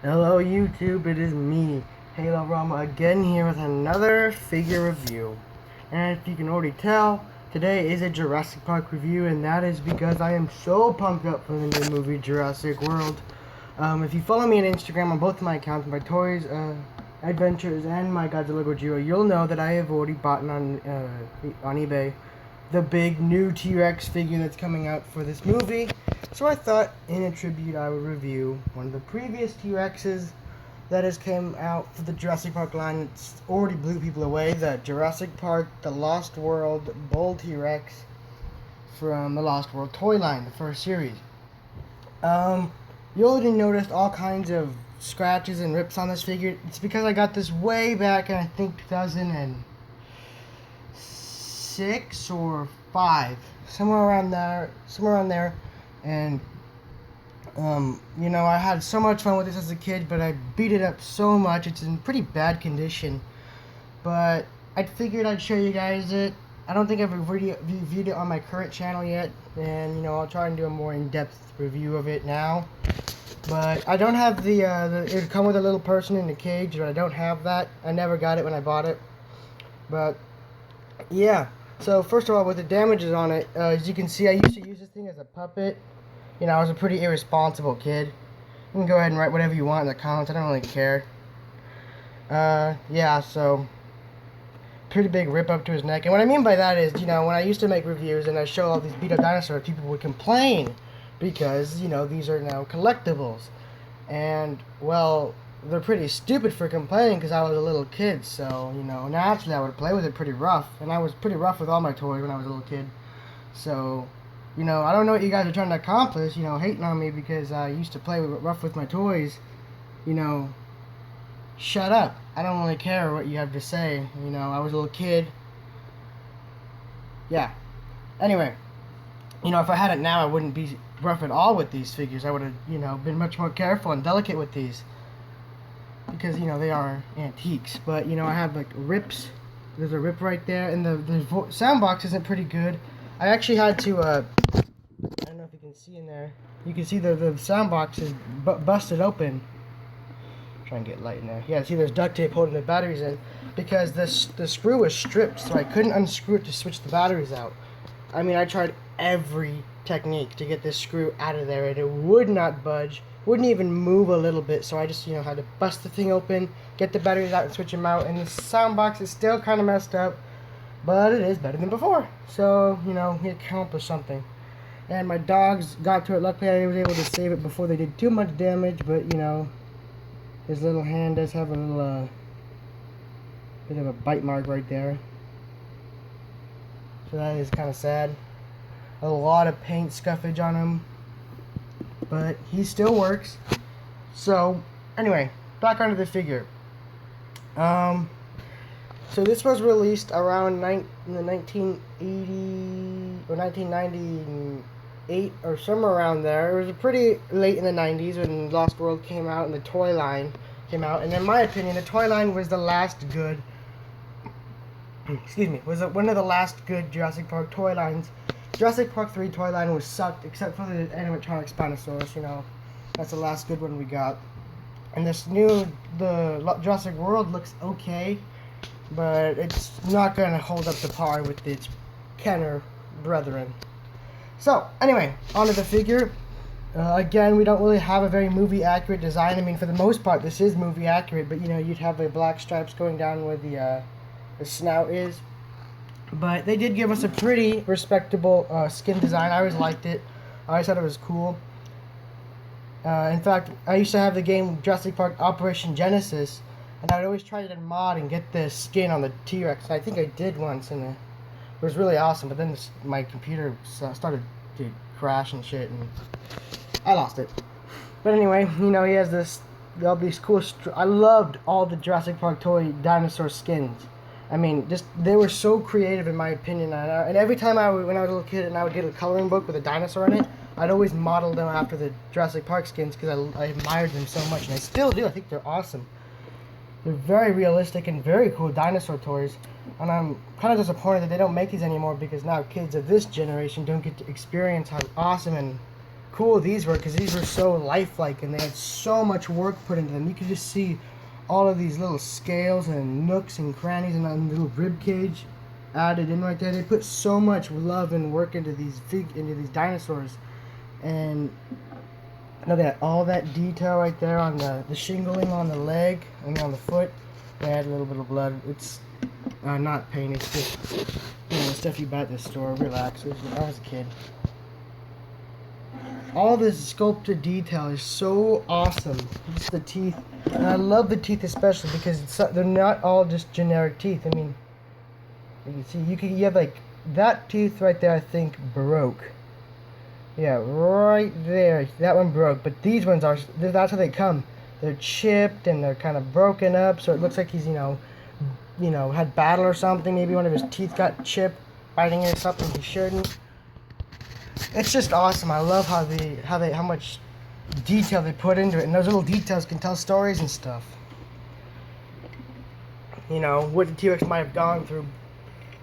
Hello YouTube, it is me, Halo Rama, again here with another figure review. And if you can already tell, today is a Jurassic Park review, and that is because I am so pumped up for the new movie Jurassic World. If you follow me on Instagram on both my accounts, my toys, adventures, and my Godzilla Gojira, you'll know that I have already bought on eBay the big new T-Rex figure that's coming out for this movie. So I thought, in a tribute, I would review one of the previous T-Rexes that has came out for the Jurassic Park line. It's already blew people away. The Jurassic Park, The Lost World Bull T-Rex from the Lost World toy line, the first series. You already noticed all kinds of scratches and rips on this figure. It's because I got this way back in, I think, 2006 or 5, somewhere around there, and I had so much fun with this as a kid, but I beat it up so much. It's in pretty bad condition, but I figured I'd show you guys it. I don't think I've reviewed it on my current channel yet, and I'll try and do a more in-depth review of it now. But I don't have it would come with a little person in the cage, but I don't have that. I never got it when I bought it. But yeah, so first of all, with the damages on it, as you can see, I used to use this thing as a puppet. I was a pretty irresponsible kid. You can go ahead and write whatever you want in the comments. I don't really care. Yeah, so pretty big rip up to his neck. And what I mean by that is, when I used to make reviews and I show all these beat up dinosaurs, people would complain because, these are now collectibles. And, well, they're pretty stupid for complaining because I was a little kid. So, naturally I would play with it pretty rough. And I was pretty rough with all my toys when I was a little kid. So, I don't know what you guys are trying to accomplish, hating on me because I used to play rough with my toys. Shut up. I don't really care what you have to say. I was a little kid. Yeah. Anyway, if I had it now, I wouldn't be rough at all with these figures. I would have, been much more careful and delicate with these. Because, they are antiques. But, I have, like, rips. There's a rip right there. And the sound box isn't pretty good. I actually had to, I don't know if you can see in there. You can see the sound box is busted open. Try and get light in there. Yeah, see there's duct tape holding the batteries in because the screw was stripped, so I couldn't unscrew it to switch the batteries out. I mean, I tried every technique to get this screw out of there, and it would not budge, wouldn't even move a little bit. So I just, had to bust the thing open, get the batteries out, and switch them out. And the sound box is still kind of messed up, but it is better than before. So, he accomplished something. And my dogs got to it. Luckily, I was able to save it before they did too much damage. But, his little hand does have a little bit of a bite mark right there. So that is kind of sad. A lot of paint scuffage on him. But he still works. So, anyway, back onto the figure. So this was released around in the 1980 or 1998 or somewhere around there. It was pretty late in the 90s when Lost World came out and the toy line came out. And in my opinion, the toy line was the last good, one of the last good Jurassic Park toy lines. Jurassic Park 3 toy line was sucked except for the animatronic Spinosaurus, That's the last good one we got. And this the Jurassic World looks okay, but it's not going to hold up to par with its Kenner brethren. So, anyway, onto the figure. Again, we don't really have a very movie-accurate design. I mean, for the most part, this is movie-accurate, but, you'd have the black stripes going down where the snout is. But they did give us a pretty respectable skin design. I always liked it. I always thought it was cool. In fact, I used to have the game Jurassic Park Operation Genesis, and I would always try to mod and get the skin on the T-Rex. I think I did once, and it was really awesome. But then my computer started to crash and shit, and I lost it. But anyway, he has all these cool. I loved all the Jurassic Park toy dinosaur skins. I mean, they were so creative in my opinion. And every time when I was a little kid and I would get a coloring book with a dinosaur in it, I'd always model them after the Jurassic Park skins because I admired them so much, and I still do. I think they're awesome. They're very realistic and very cool dinosaur toys, and I'm kind of disappointed that they don't make these anymore because now kids of this generation don't get to experience how awesome and cool these were, because these were so lifelike and they had so much work put into them. You could just see all of these little scales and nooks and crannies and a little rib cage added in right there. They put so much love and work into these dinosaurs, and look at all that detail right there on the shingling on the leg and on the foot. They had a little bit of blood. It's not pain. It's just, you know, stuff you buy at the store. Relax. I was a kid. All this sculpted detail is so awesome. Just the teeth. And I love the teeth especially because they're not all just generic teeth. I mean, you can see, you have like that tooth right there, I think broke. Yeah, right there. That one broke. But these ones are, that's how they come. They're chipped and they're kind of broken up, so it looks like he's, you know, had battle or something. Maybe one of his teeth got chipped, biting into something he shouldn't. It's just awesome. I love how much detail they put into it, and those little details can tell stories and stuff. You know what the T-Rex might have gone through,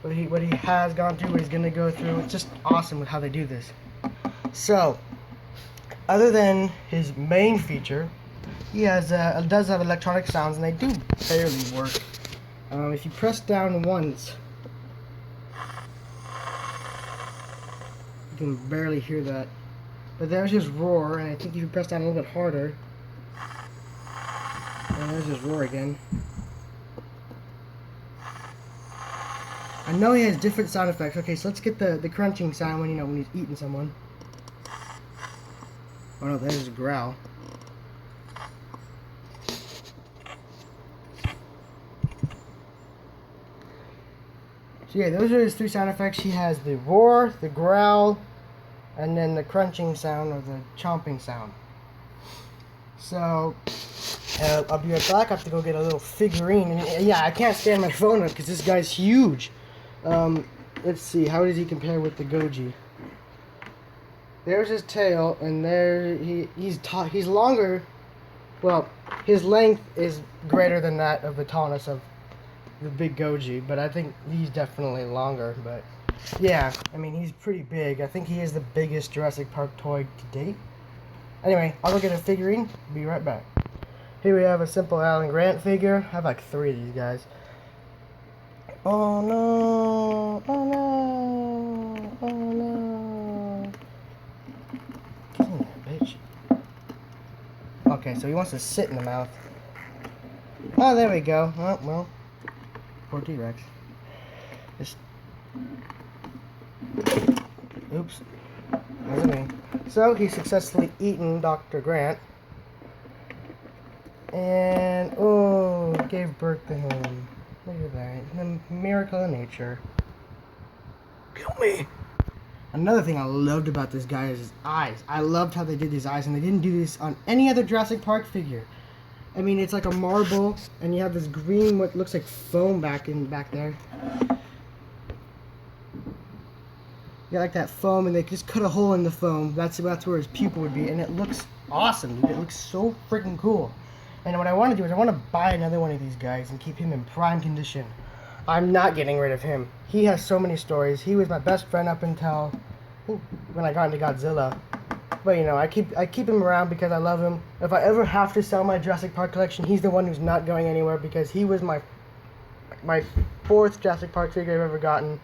what he has gone through, what he's gonna go through. It's just awesome with how they do this. So, other than his main feature, he has does have electronic sounds, and they do barely work. If you press down once, you can barely hear that. But there's his roar, and I think if you press down a little bit harder, and there's his roar again. I know he has different sound effects. Okay, so let's get the crunching sound when, you know, when he's eating someone. Oh no, there's his growl. So yeah, those are his 3 sound effects. He has the roar, the growl, and then the crunching sound or the chomping sound. So, I'll be right back. I have to go get a little figurine. And yeah, I can't stand my phone up because this guy's huge. Let's see, how does he compare with the Goji? There's his tail, and there he's longer. Well, his length is greater than that of the tallness of the big Goji, but I think he's definitely longer. But yeah, I mean, he's pretty big. I think he is the biggest Jurassic Park toy to date. Anyway, I'll go get a figurine. Be right back. Here we have a simple Alan Grant figure. I have like 3 of these guys. Oh no! Oh no! Oh no! Get in there, bitch. Okay, so he wants to sit in the mouth. Oh, there we go. Oh, well. Poor T-Rex. Just... Oops. Wasn't me. So, he successfully eaten Dr. Grant. And, oh, gave birth to him. Look at that. The miracle of nature. Kill me! Another thing I loved about this guy is his eyes. I loved how they did his eyes, and they didn't do this on any other Jurassic Park figure. I mean, it's like a marble, and you have this green, what looks like foam back there. You got like that foam, and they just cut a hole in the foam. That's where his pupil would be, and it looks awesome, dude. It looks so freaking cool. And what I want to do is I want to buy another one of these guys and keep him in prime condition. I'm not getting rid of him. He has so many stories. He was my best friend up until when I got into Godzilla. But you know, I keep him around because I love him. If I ever have to sell my Jurassic Park collection, he's the one who's not going anywhere because he was my 4th Jurassic Park figure I've ever gotten,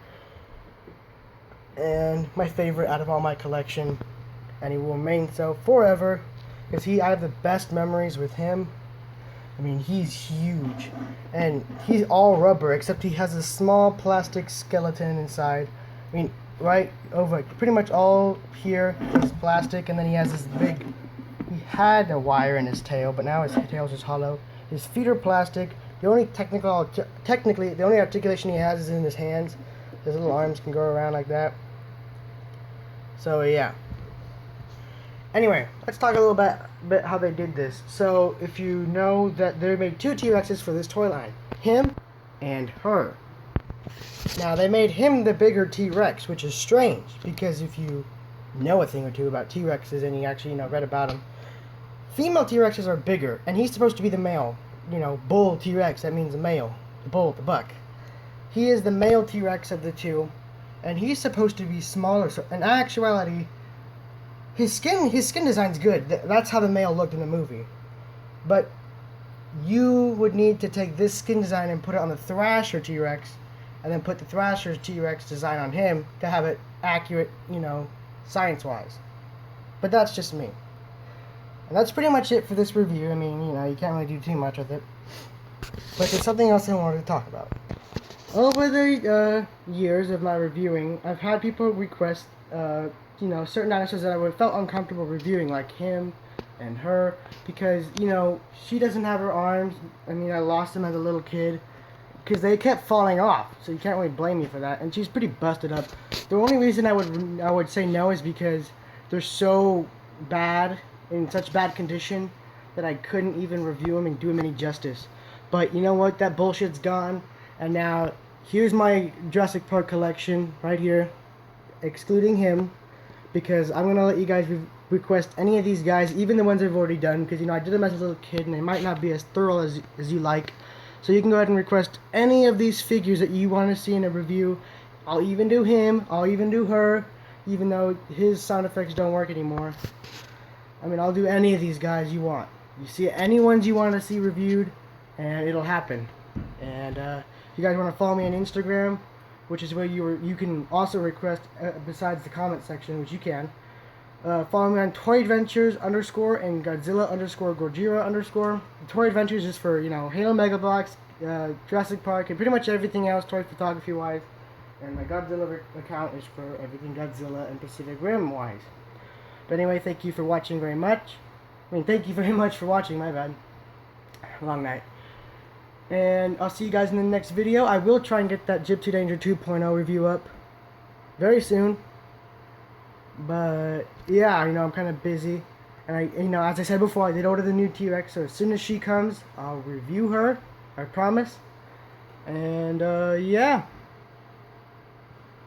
and my favorite out of all my collection, and he will remain so forever because I have the best memories with him. I mean, he's huge, and he's all rubber, except he has a small plastic skeleton inside. I mean, right over, pretty much all here is plastic, and then he has this big, he had a wire in his tail, but now his tail's just hollow. His feet are plastic. The only technically, the only articulation he has is in his hands. His little arms can go around like that. So, yeah. Anyway, let's talk a little bit how they did this. So, if you know that they made 2 T-Rexes for this toy line, him and her. Now, they made him the bigger T-Rex, which is strange, because if you know a thing or two about T-Rexes and you actually, read about them, female T-Rexes are bigger, and he's supposed to be the male, bull T-Rex. That means the male, the bull, the buck. He is the male T-Rex of the 2, and he's supposed to be smaller. So, in actuality, his skin design's good. That's how the male looked in the movie. But you would need to take this skin design and put it on the Thrasher T-Rex, and then put the Thrasher T-Rex design on him to have it accurate, you know, science-wise. But that's just me. And that's pretty much it for this review. I mean, you know, you can't really do too much with it. But there's something else I wanted to talk about. Over the years of my reviewing, I've had people request, you know, certain dinosaurs that I would have felt uncomfortable reviewing, like him and her, because, you know, she doesn't have her arms. I mean, I lost them as a little kid because they kept falling off, so you can't really blame me for that. And she's pretty busted up. The only reason I would say no is because they're so bad, in such bad condition, that I couldn't even review them and do them any justice. But you know what? That bullshit's gone, and now here's my Jurassic Park collection right here, excluding him, because I'm gonna let you guys request any of these guys, even the ones I've already done, because, you know, I did them as a little kid and they might not be as thorough as you like. So you can go ahead and request any of these figures that you want to see in a review. I'll even do him, I'll even do her, even though his sound effects don't work anymore. I mean, I'll do any of these guys you want. You see any ones you want to see reviewed, and it'll happen. And if you guys want to follow me on Instagram, which is where you can also request, besides the comment section, which you can. Follow me on Toy Adventures _ and Godzilla _ Gojira _. Toy Adventures is for, you know, Halo Mega Box, Jurassic Park, and pretty much everything else toy photography wise. And my Godzilla account is for everything Godzilla and Pacific Rim wise. But anyway, thank you for watching very much. I mean, thank you very much for watching, my bad. Long night. And I'll see you guys in the next video. I will try and get that Gypsy Danger 2.0 review up very soon. But yeah, you know, I'm kind of busy. And you know, as I said before, I did order the new T-Rex, so as soon as she comes, I'll review her. I promise. And yeah.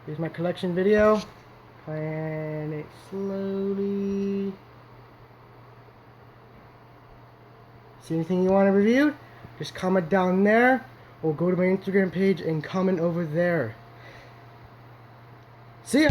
Here's my collection video. Playing it slowly. See anything you want to review? Just comment down there, or go to my Instagram page and comment over there. See ya!